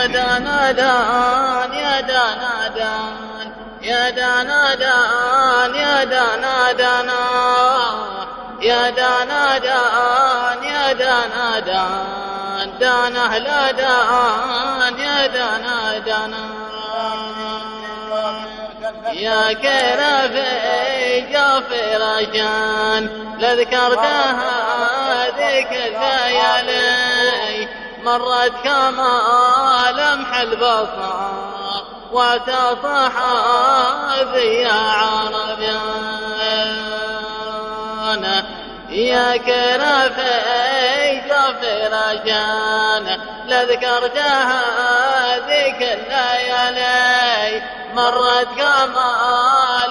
دانادان يا دانادان يا دانادان يا دانادان يا دانادان يا دانادان دانه لا دان يا دانادان يا كرفي جافر عشان لذكرتها ذيك الليالي مرت كما لمح البصر وتصحى يا عربيان يا كرفي جافر عشان لذكرتها ذيك الليالي مرت كما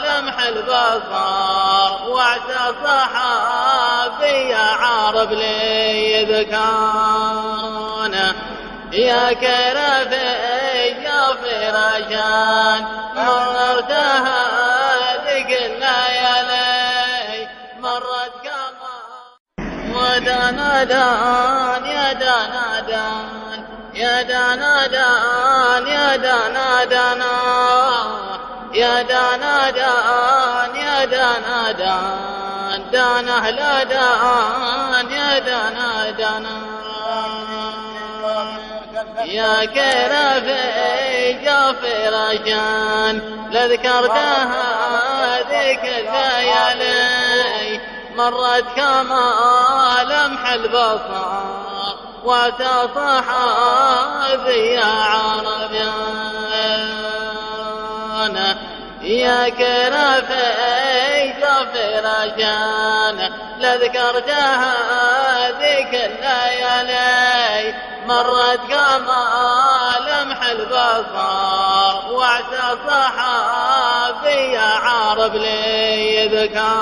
لمح البصر وعسى صحابي يا عرب لي يذكرنا يا كرفي جافر عشان مررتها ذيك الليالي مرت كما ودانادان يا دانادان يا دانادان يا دانادان يا دانادان يا دانادان دانه لا دان يا دانادان يا كرفي جافر عشان لذكرتها ذيك الليالي مرت كما لمح البصر وتصحى يا عربيان يا كرفي جافر عشان لذكرتها ذيك الليالي مرت كما لمح البصر وعسى صحابي يا عرب لي يذكر